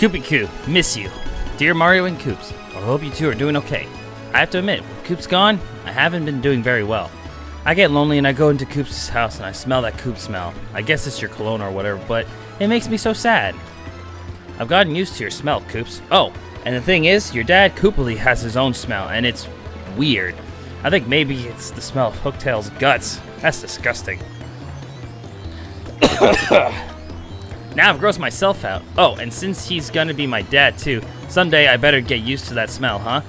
Koopy miss you. Dear Mario and Koops, I hope you two are doing okay. I have to admit, with Koop's gone, I haven't been doing very well. I get lonely and I go into Koop's house and I smell that Koop smell. I guess it's your cologne or whatever, but it makes me so sad. I've gotten used to your smell, Koops. Oh, and the thing is, your dad Koopily has his own smell, and it's weird. I think maybe it's the smell of Hooktail's guts. That's disgusting. Now I've grossed myself out. Oh, and since he's gonna be my dad too, someday I better get used to that smell, huh?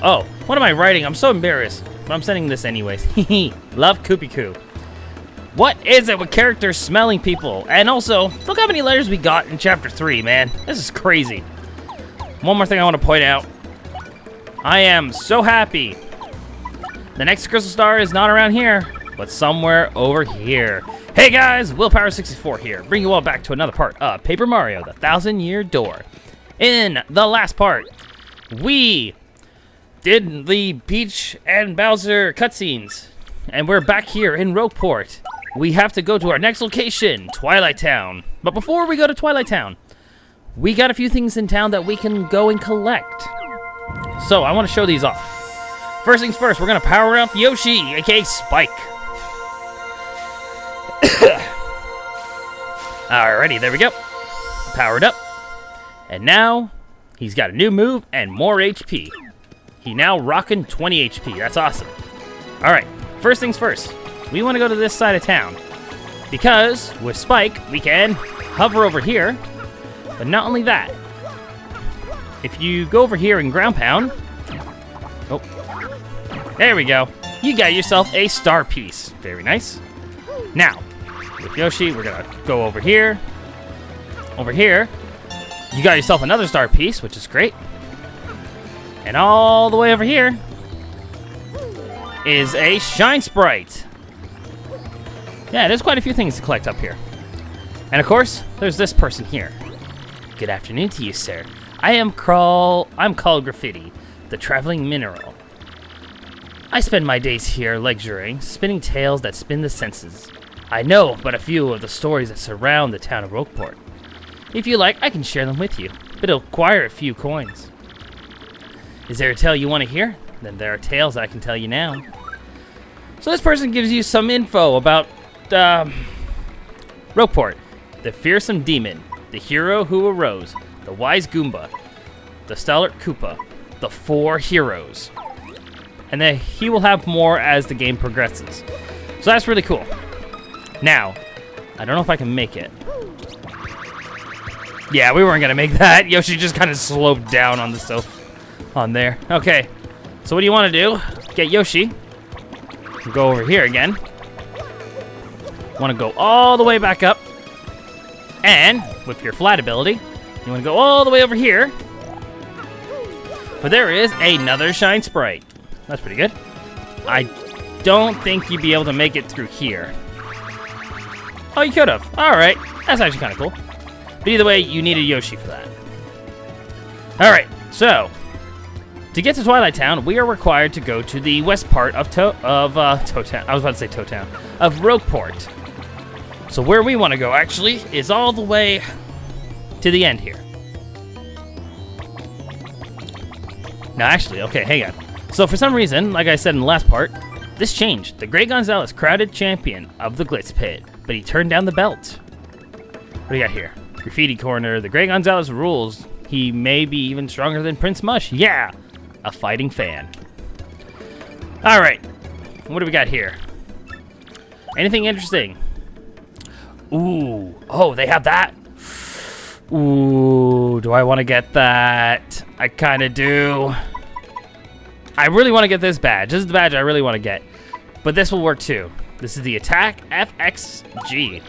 Oh, what am I writing? I'm so embarrassed. But I'm sending this anyways. Hehe. Love Koopy. What is it with characters smelling people? And also, look how many letters we got in Chapter 3, man. This is crazy. One more thing I want to point out. I am so happy. The next Crystal Star is not around here, but somewhere over here. Hey guys, Willpower64 here, bring you all back to another part of Paper Mario, the Thousand-Year Door. In the last part, we did the Peach and Bowser cutscenes, and we're back here in Rogueport. We have to go to our next location, Twilight Town. But before we go to Twilight Town, we got a few things in town that we can go and collect. So I want to show these off. First things first, we're gonna power up Yoshi, aka Spike. Alrighty, there we go. Powered up. And now, he's got a new move and more HP. He now rocking 20 HP. That's awesome. Alright, first things first. We want to go to this side of town. Because, with Spike, we can hover over here. But not only that. If you go over here and ground pound. Oh. There we go. You got yourself a star piece. Very nice. Now, with Yoshi, we're going to go over here. Over here. You got yourself another star piece, which is great. And all the way over here is a Shine Sprite. Yeah, there's quite a few things to collect up here. And of course, there's this person here. Good afternoon to you, sir. I'm called Graffiti, the traveling mineral. I spend my days here lecturing, spinning tales that spin the senses. I know but a few of the stories that surround the town of Rogueport. If you like, I can share them with you, but it'll require a few coins. Is there a tale you want to hear? Then there are tales that I can tell you now. So this person gives you some info about Rogueport, the fearsome demon, the hero who arose, the wise Goomba, the stalwart Koopa, the 4 heroes. And then he will have more as the game progresses. So that's really cool. Now, I don't know if I can make it. Yeah, we weren't gonna make that. Yoshi just kind of sloped down on the stuff on there. Okay, so what do you want to do? Get Yoshi. Go over here again. Want to go all the way back up. And with your flat ability, you want to go all the way over here. But there is another Shine Sprite. That's pretty good. I don't think you'd be able to make it through here. Oh, you could have. All right, that's actually kind of cool. But either way, you need a Yoshi for that. All right, so to get to Twilight Town, we are required to go to the west part of Town. I was about to say Town. Of Rogueport. So where we want to go, actually, is all the way to the end here. Now, actually, okay, hang on. So for some reason, like I said in the last part, this changed. The Great Gonzalez crowded champion of the Glitz Pit, but he turned down the belt. What do you got here? Graffiti Corner. The Great Gonzalez rules. He may be even stronger than Prince Mush. Yeah, a fighting fan. All right, what do we got here? Anything interesting? Ooh, oh, they have that. Ooh, do I want to get that? I kind of do. I really want to get this badge. This is the badge I really want to get. But this will work too. This is the Attack FXG.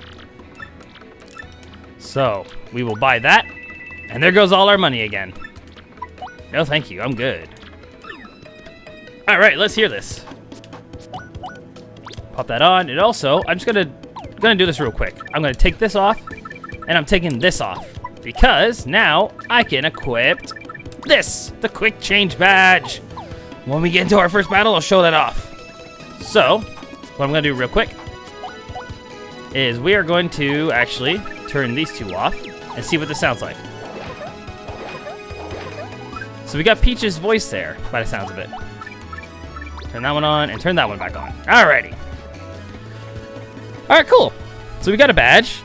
So, we will buy that. And there goes all our money again. No, thank you. I'm good. All right, let's hear this. Pop that on. And also, I'm just gonna do this real quick. I'm gonna take this off, and I'm taking this off because now I can equip this, the Quick Change badge. When we get into our first battle, I'll show that off. So, what I'm gonna do real quick is we are going to actually turn these two off and see what this sounds like. So we got Peach's voice there, by the sounds of it. Turn that one on and turn that one back on. Alrighty. Alright, cool. So we got a badge.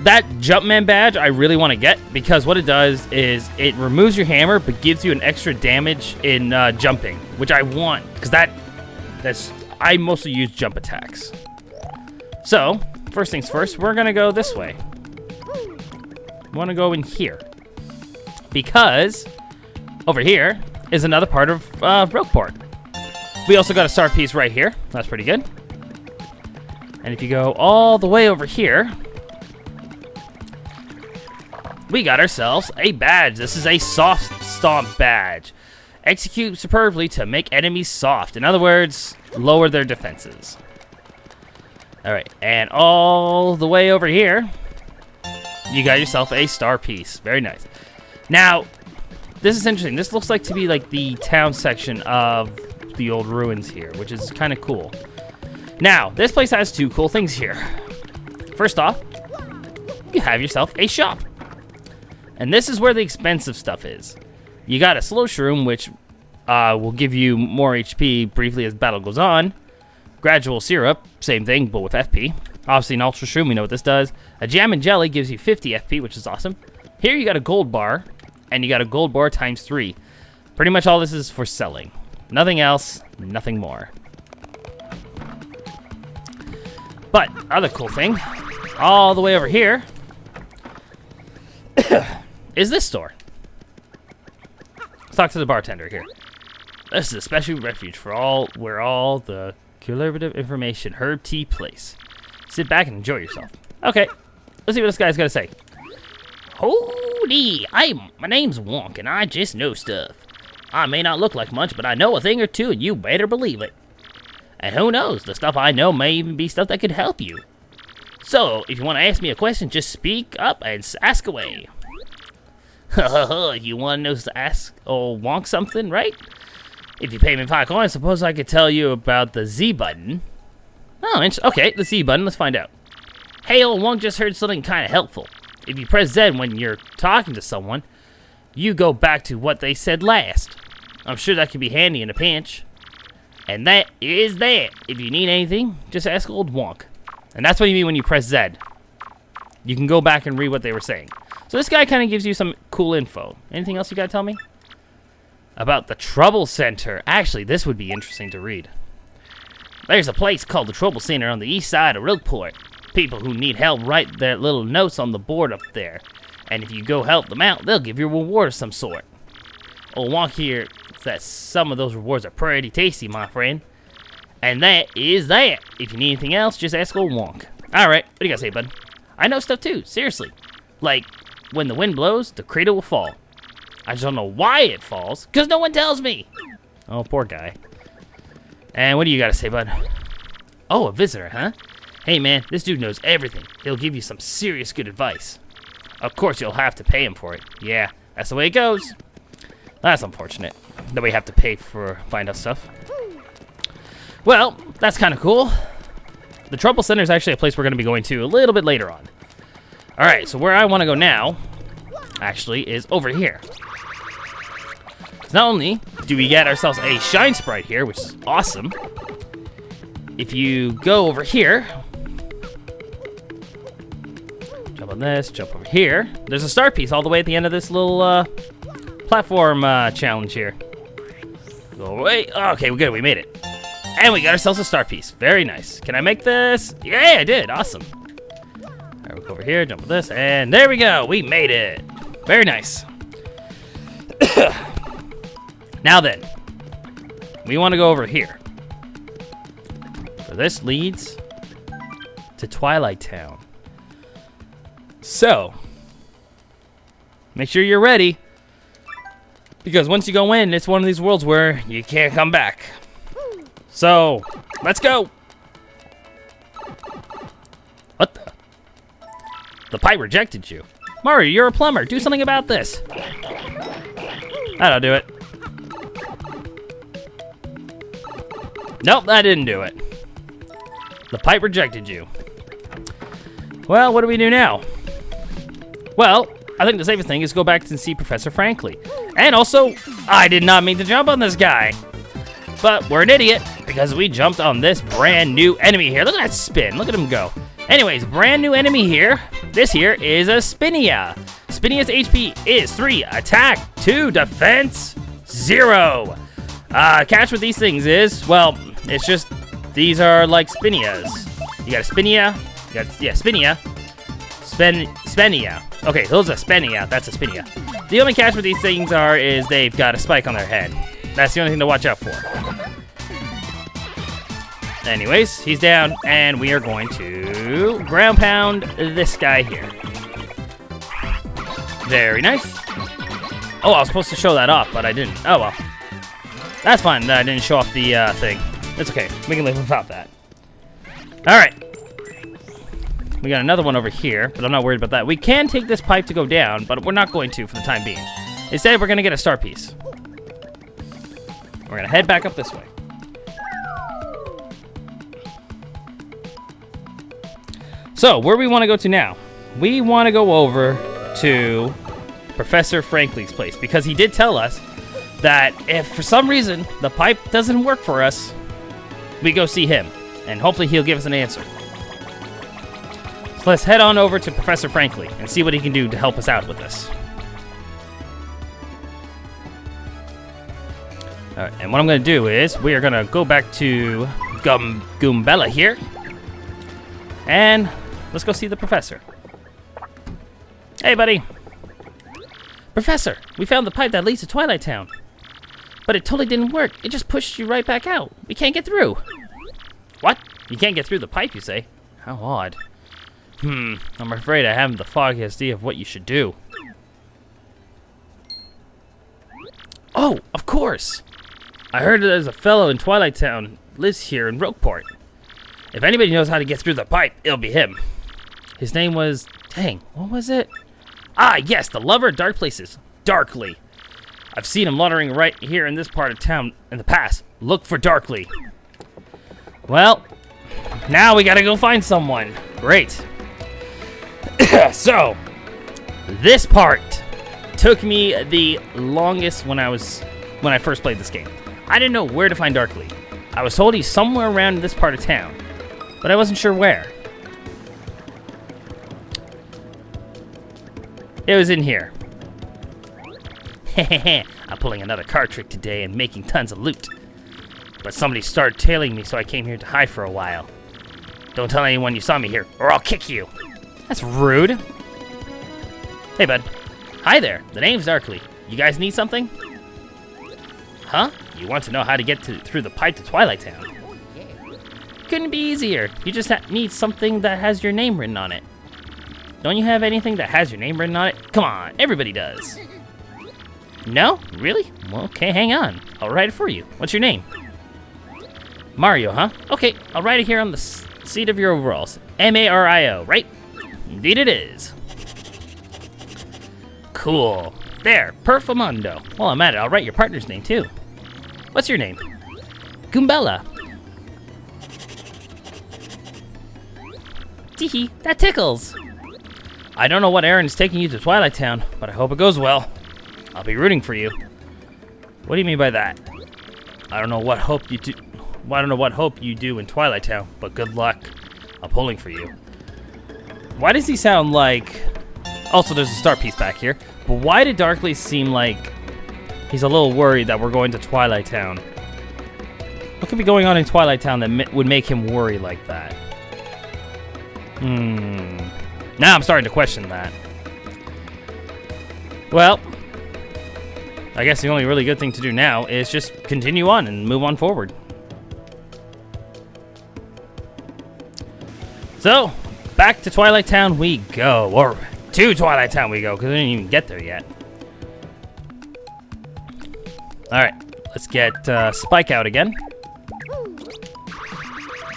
That Jumpman badge I really want to get because what it does is it removes your hammer but gives you an extra damage in jumping, which I want because I mostly use jump attacks. So, first things first, we're going to go this way. We want to go in here because over here is another part of Rogueport. We also got a star piece right here. That's pretty good. And if you go all the way over here, we got ourselves a badge. This is a soft stomp badge. Execute superbly to make enemies soft. In other words, lower their defenses. Alright, and all the way over here, you got yourself a star piece. Very nice. Now, this is interesting. This looks like to be like the town section of the old ruins here, which is kind of cool. Now, this place has two cool things here. First off, you have yourself a shop. And this is where the expensive stuff is. You got a slow shroom, which will give you more HP briefly as battle goes on. Gradual syrup, same thing, but with FP. Obviously an ultra shroom, we know what this does. A jam and jelly gives you 50 FP, which is awesome. Here you got a gold bar, and you got a gold bar times 3. Pretty much all this is for selling. Nothing else, nothing more. But, other cool thing, all the way over here, is this store. Let's talk to the bartender here. This is a special refuge for where all the collaborative information herb tea place. Sit back and enjoy yourself. Okay, let's see what this guy's got to say. Howdy, my name's Wonk, and I just know stuff. I may not look like much, but I know a thing or two, and you better believe it. And who knows, the stuff I know may even be stuff that could help you. So, if you want to ask me a question, just speak up and ask away. You want to know to ask or Wonk something, right? If you pay me 5 coins, suppose I could tell you about the Z button. Oh, okay, the Z button, let's find out. Hey, old Wonk just heard something kind of helpful. If you press Z when you're talking to someone, you go back to what they said last. I'm sure that could be handy in a pinch. And that is that. If you need anything, just ask old Wonk. And that's what you mean when you press Z. You can go back and read what they were saying. So this guy kind of gives you some cool info. Anything else you got to tell me? About the Trouble Center. Actually, this would be interesting to read. There's a place called the Trouble Center on the east side of Rogueport. People who need help write their little notes on the board up there. And if you go help them out, they'll give you a reward of some sort. Old Wonk here says some of those rewards are pretty tasty, my friend. And that is that. If you need anything else, just ask old Wonk. Alright, what do you got to say, bud? I know stuff too, seriously. Like, when the wind blows, the cradle will fall. I just don't know why it falls, because no one tells me. Oh, poor guy. And what do you got to say, bud? Oh, a visitor, huh? Hey, man, this dude knows everything. He'll give you some serious good advice. Of course, you'll have to pay him for it. Yeah, that's the way it goes. That's unfortunate that we have to pay for find out stuff. Well, that's kind of cool. The Trouble Center is actually a place we're going to be going to a little bit later on. All right, so where I want to go now, actually, is over here. Not only do we get ourselves a Shine Sprite here, which is awesome. If you go over here, jump on this, jump over here. There's a star piece all the way at the end of this little platform challenge here. Go away. Okay, we're good. We made it. And we got ourselves a star piece. Very nice. Can I make this? Yeah, I did. Awesome. All right, we'll go over here, jump on this, and there we go. We made it. Very nice. Now then, we want to go over here. So this leads to Twilight Town. So, make sure you're ready. Because once you go in, it's one of these worlds where you can't come back. So, let's go. What the? The pipe rejected you. Mario, you're a plumber. Do something about this. That'll do it. Nope, that didn't do it. The pipe rejected you. Well, what do we do now? Well, I think the safest thing is go back and see Professor Frankly. And also, I did not mean to jump on this guy. But we're an idiot because we jumped on this brand new enemy here. Look at that spin. Look at him go. Anyways, brand new enemy here. This here is a Spinia. Spinia's HP is 3, attack 2, defense 0. Catch with these things is, well, it's just, these are like Spinias. You got a Spinia, Spinia, Spenia. Okay, those are Spenia, that's a Spinia. The only catch with these things is they've got a spike on their head. That's the only thing to watch out for. Anyways, he's down, and we are going to ground pound this guy here. Very nice. Oh, I was supposed to show that off, but I didn't. Oh, well. That's fine that I didn't show off the thing. It's okay. We can live without that. All right. We got another one over here, but I'm not worried about that. We can take this pipe to go down, but we're not going to for the time being. Instead, we're going to get a star piece. We're going to head back up this way. So, where we want to go to now? We want to go over to Professor Frankly's place, because he did tell us that if for some reason the pipe doesn't work for us, we go see him, and hopefully he'll give us an answer. So let's head on over to Professor Frankly and see what he can do to help us out with this. All right, and what I'm going to do is we are going to go back to Goombella here, and let's go see the professor. Hey, buddy. Professor, we found the pipe that leads to Twilight Town. But it totally didn't work. It just pushed you right back out. We can't get through. What? You can't get through the pipe, you say? How odd. I'm afraid I haven't the foggiest idea of what you should do. Oh, of course. I heard that there's a fellow in Twilight Town lives here in Rogueport. If anybody knows how to get through the pipe, it'll be him. His name was... Dang, what was it? Ah, yes, the lover of dark places. Darkly. I've seen him loitering right here in this part of town in the past. Look for Darkly. Well, now we gotta go find someone. Great. So, this part took me the longest when I first played this game. I didn't know where to find Darkly. I was told he's somewhere around this part of town, but I wasn't sure where. It was in here. I'm pulling another card trick today and making tons of loot. But somebody started tailing me, so I came here to hide for a while. Don't tell anyone you saw me here, or I'll kick you. That's rude. Hey, bud. Hi there. The name's Darkly. You guys need something? Huh? You want to know how to get through the pipe to Twilight Town? Couldn't be easier. You just need something that has your name written on it. Don't you have anything that has your name written on it? Come on, everybody does. No? Really? Well, okay, hang on. I'll write it for you. What's your name? Mario, huh? Okay, I'll write it here on the seat of your overalls. M-A-R-I-O, right? Indeed it is. Cool. There, Perfumondo. While I'm at it, I'll write your partner's name, too. What's your name? Goombella. Teehee, that tickles. I don't know what errand is taking you to Twilight Town, but I hope it goes well. I'll be rooting for you. What do you mean by that? I don't know what hope you do. I don't know what hope you do in Twilight Town, but good luck. I'm pulling for you. Why does he sound like... Also, there's a star piece back here. But why did Darkly seem like he's a little worried that we're going to Twilight Town? What could be going on in Twilight Town that would make him worry like that? Now I'm starting to question that. Well, I guess the only really good thing to do now is just continue on and move on forward. So, back to Twilight Town we go. Or to Twilight Town we go, because we didn't even get there yet. Alright, let's get Spike out again.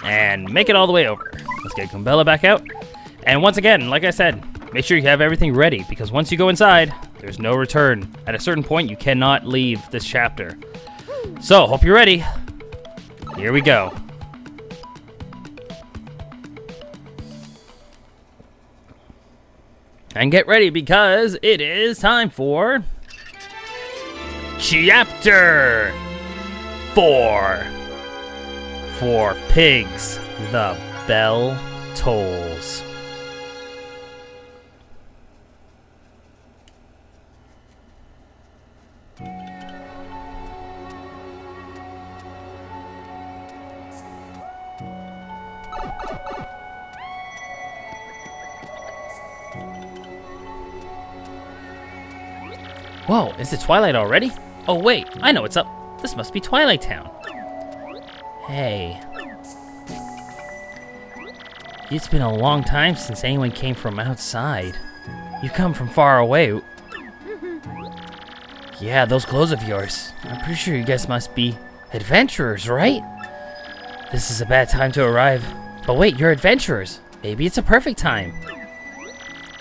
And make it all the way over. Let's get Goombella back out. And once again, like I said, make sure you have everything ready, because once you go inside, there's no return. At a certain point, you cannot leave this chapter. So, hope you're ready. Here we go. And get ready, because it is time for Chapter 4. For pigs, the bell tolls. Whoa, is it twilight already? Oh wait, I know what's up. This must be Twilight Town. Hey. It's been a long time since anyone came from outside. You come from far away. Yeah, those clothes of yours. I'm pretty sure you guys must be adventurers, right? This is a bad time to arrive. But wait, you're adventurers. Maybe it's a perfect time.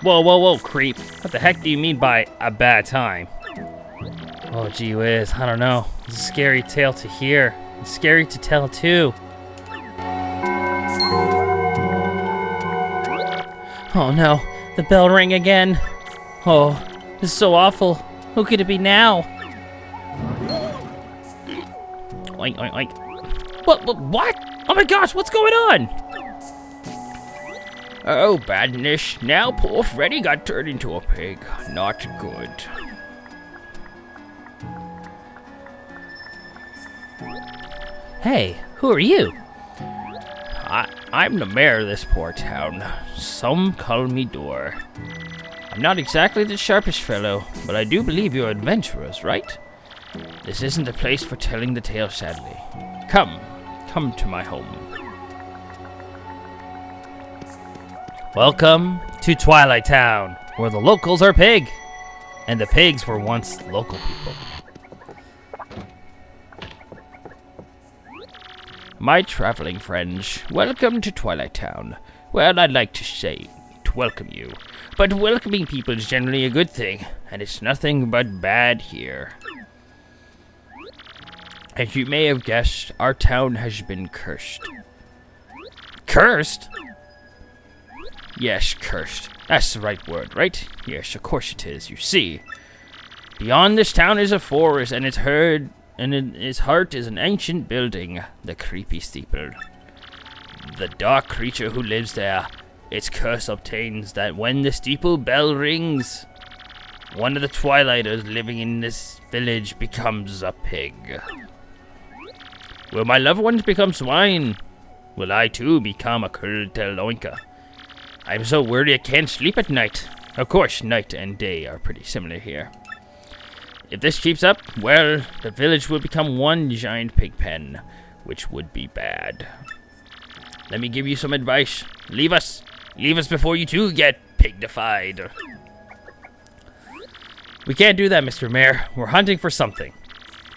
Whoa, whoa, whoa, creep. What the heck do you mean by a bad time? Oh, gee whiz, I don't know. It's a scary tale to hear. It's scary to tell, too. Oh, no. The bell rang again. Oh, this is so awful. Who could it be now? Oink, oink, oink. What? Oh my gosh, what's going on? Oh, badness. Now poor Freddy got turned into a pig. Not good. Hey, who are you? I'm the mayor of this poor town. Some call me Door. I'm not exactly the sharpest fellow, but I do believe you're adventurers, right? This isn't the place for telling the tale, sadly. Come to my home. Welcome to Twilight Town, where the locals are pig, and the pigs were once local people. My traveling friends, welcome to Twilight Town. Well, I'd like to say to welcome you, but welcoming people is generally a good thing, and it's nothing but bad here. As you may have guessed, our town has been cursed. Cursed? Yes, cursed. That's the right word, right? Yes, of course it is, you see. Beyond this town is a forest, and its heart is an ancient building, the Creepy Steeple. The dark creature who lives there, its curse obtains that when the steeple bell rings, one of the Twilighters living in this village becomes a pig. Will my loved ones become swine? Will I too become a Kurteloinka? I'm so worried I can't sleep at night. Of course, night and day are pretty similar here. If this keeps up, well, the village will become one giant pig pen, which would be bad. Let me give you some advice. Leave us. Leave us before you too get pignified. We can't do that, Mr. Mayor. We're hunting for something.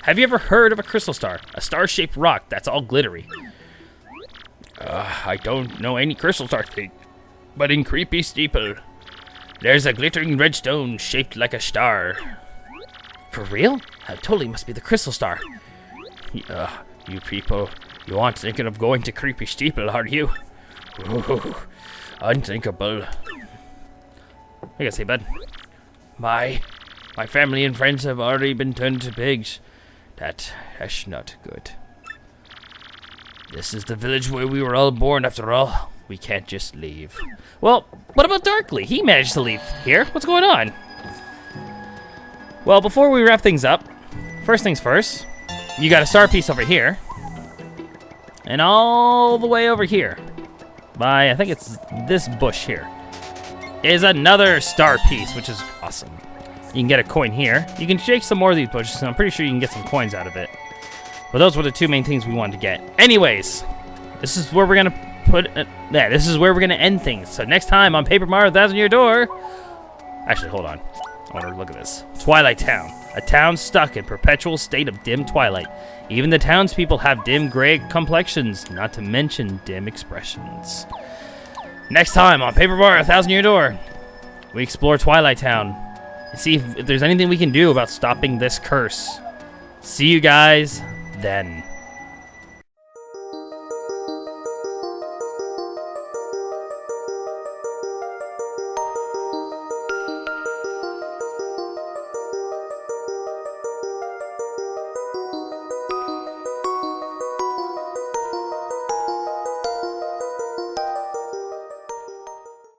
Have you ever heard of a crystal star? A star-shaped rock that's all glittery. I don't know any crystal star thing, but in Creepy Steeple, there's a glittering red stone shaped like a star. For real? That totally must be the crystal star. You people, you aren't thinking of going to Creepy Steeple, are you? Ooh, unthinkable. I gotta say, bud, my family and friends have already been turned to pigs. That's not good. This is the village where we were all born, after all. We can't just leave. Well, what about Darkly? He managed to leave here. What's going on? Well, before we wrap things up, first things first, you got a star piece over here. And all the way over here, by I think it's this bush here, is another star piece, which is awesome. You can get a coin here. You can shake some more of these bushes, and I'm pretty sure you can get some coins out of it. But those were the two main things we wanted to get. Anyways, this is where we're gonna this is where we're gonna end things. So next time on Paper Mario Thousand Year Door. Actually, hold on. I want to look at this. Twilight Town. A town stuck in perpetual state of dim twilight. Even the townspeople have dim gray complexions, not to mention dim expressions. Next time on Paper Mario Thousand Year Door, we explore Twilight Town and see if there's anything we can do about stopping this curse. See you guys then.